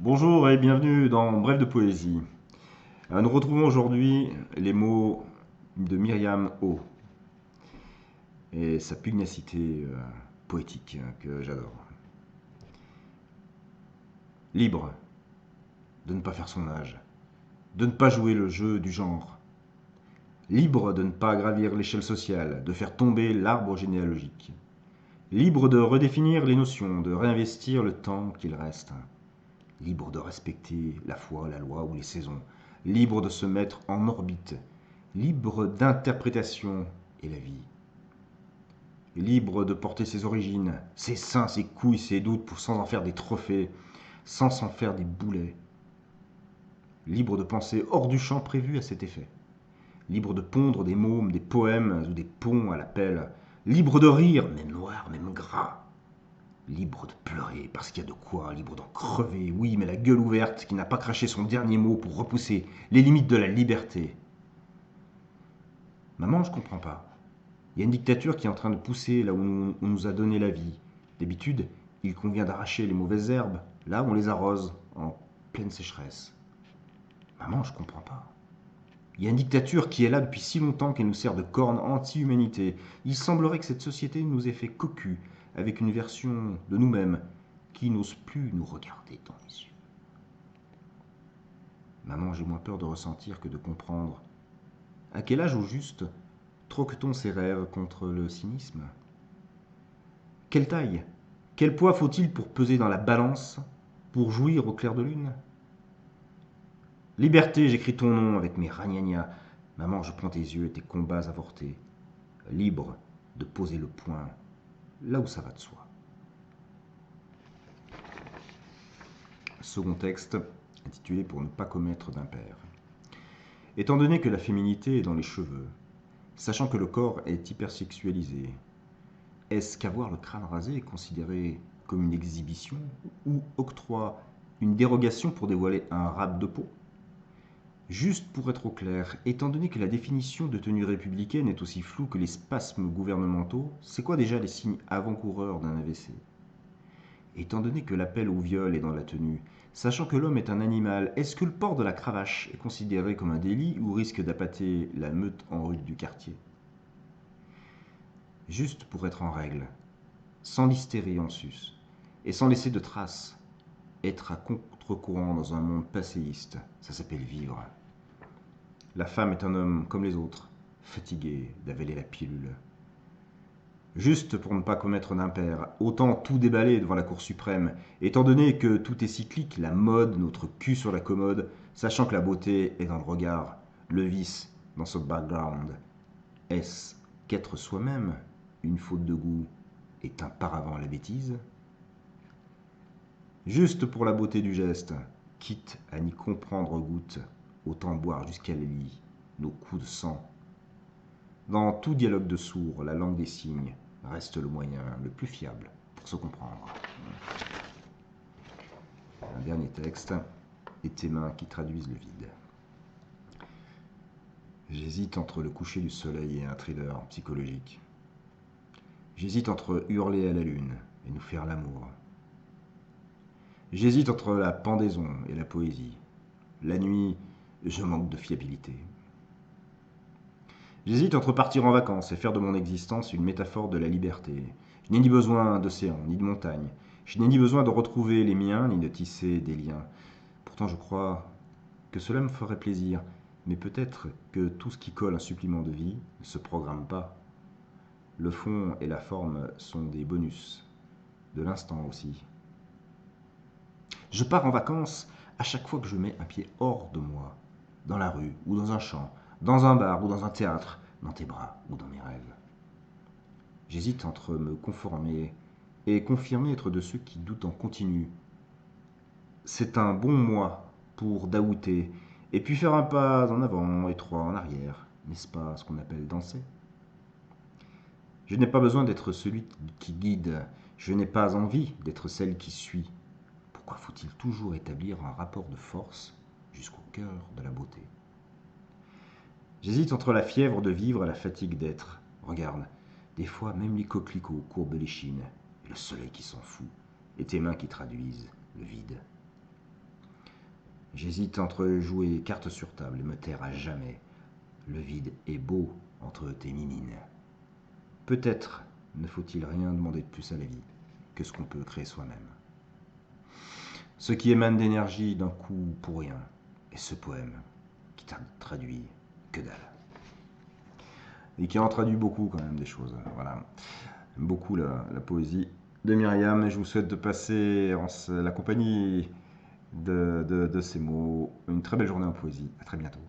Bonjour et bienvenue dans Bref de poésie. Nous retrouvons aujourd'hui les mots de Myriam O et sa pugnacité poétique que j'adore. Libre de ne pas faire son âge, de ne pas jouer le jeu du genre, libre de ne pas gravir l'échelle sociale, de faire tomber l'arbre généalogique, libre de redéfinir les notions, de réinvestir le temps qu'il reste, libre de respecter la foi, la loi ou les saisons, libre de se mettre en orbite, libre d'interprétation et la vie, libre de porter ses origines, ses seins, ses couilles, ses doutes sans en faire des trophées, sans s'en faire des boulets, libre de penser hors du champ prévu à cet effet, libre de pondre des mômes, des poèmes ou des ponts à la pelle, libre de rire, même noir, même gras, libre de pleurer parce qu'il y a de quoi, libre d'en crever, oui, mais la gueule ouverte qui n'a pas craché son dernier mot pour repousser les limites de la liberté. Maman, je comprends pas. Il y a une dictature qui est en train de pousser là où on nous a donné la vie. D'habitude, il convient d'arracher les mauvaises herbes, là où on les arrose, en pleine sécheresse. Maman, je comprends pas. Il y a une dictature qui est là depuis si longtemps qu'elle nous sert de corne anti-humanité. Il semblerait que cette société nous ait fait cocu avec une version de nous-mêmes qui n'ose plus nous regarder dans les yeux. Maman, j'ai moins peur de ressentir que de comprendre. À quel âge au juste troque-t-on ses rêves contre le cynisme? Quelle taille, quel poids faut-il pour peser dans la balance, pour jouir au clair de lune? Liberté, j'écris ton nom avec mes ragnagnas. Maman, je prends tes yeux et tes combats avortés. Libre de poser le point là où ça va de soi. Second texte, intitulé Pour ne pas commettre d'impair. Étant donné que la féminité est dans les cheveux, sachant que le corps est hypersexualisé, est-ce qu'avoir le crâne rasé est considéré comme une exhibition ou octroie une dérogation pour dévoiler un rap de peau? Juste pour être au clair, étant donné que la définition de tenue républicaine est aussi floue que les spasmes gouvernementaux, c'est quoi déjà les signes avant-coureurs d'un AVC? Étant donné que l'appel au viol est dans la tenue, sachant que l'homme est un animal, est-ce que le port de la cravache est considéré comme un délit ou risque d'appâter la meute en rue du quartier? Juste pour être en règle, sans l'hystérie en sus, et sans laisser de traces, être à contre-courant dans un monde passéiste, ça s'appelle vivre. La femme est un homme comme les autres, fatigué d'avaler la pilule. Juste pour ne pas commettre d'impair, autant tout déballer devant la Cour suprême, étant donné que tout est cyclique, la mode, notre cul sur la commode, sachant que la beauté est dans le regard, le vice dans ce background. Est-ce qu'être soi-même, une faute de goût, est un paravent à la bêtise? Juste pour la beauté du geste, quitte à n'y comprendre goutte, autant boire jusqu'à la lie nos coups de sang. Dans tout dialogue de sourds, la langue des signes reste le moyen le plus fiable pour se comprendre. Un dernier texte, et tes mains qui traduisent le vide. J'hésite entre le coucher du soleil et un thriller psychologique. J'hésite entre hurler à la lune et nous faire l'amour. J'hésite entre la pendaison et la poésie. La nuit, je manque de fiabilité. J'hésite entre partir en vacances et faire de mon existence une métaphore de la liberté. Je n'ai ni besoin d'océan, ni de montagne. Je n'ai ni besoin de retrouver les miens, ni de tisser des liens. Pourtant, je crois que cela me ferait plaisir. Mais peut-être que tout ce qui colle un supplément de vie ne se programme pas. Le fond et la forme sont des bonus, de l'instant aussi. Je pars en vacances à chaque fois que je mets un pied hors de moi, dans la rue ou dans un champ, dans un bar ou dans un théâtre, dans tes bras ou dans mes rêves. J'hésite entre me conformer et confirmer être de ceux qui doutent en continu. C'est un bon moi pour daouter et puis faire un pas en avant et trois en arrière, n'est-ce pas ce qu'on appelle danser? Je n'ai pas besoin d'être celui qui guide, je n'ai pas envie d'être celle qui suit. Pourquoi faut-il toujours établir un rapport de force jusqu'au cœur de la beauté? J'hésite entre la fièvre de vivre et la fatigue d'être. Regarde, des fois même les coquelicots courbent l'échine, et le soleil qui s'en fout, et tes mains qui traduisent le vide. J'hésite entre jouer carte sur table et me taire à jamais. Le vide est beau entre tes mimines. Peut-être ne faut-il rien demander de plus à la vie que ce qu'on peut créer soi-même. Ce qui émane d'énergie d'un coup pour rien. Et ce poème qui t'a traduit que dalle. Et qui en traduit beaucoup quand même des choses. Voilà. J'aime beaucoup la poésie de Myriam et je vous souhaite de passer en la compagnie de ces mots. Une très belle journée en poésie. À très bientôt.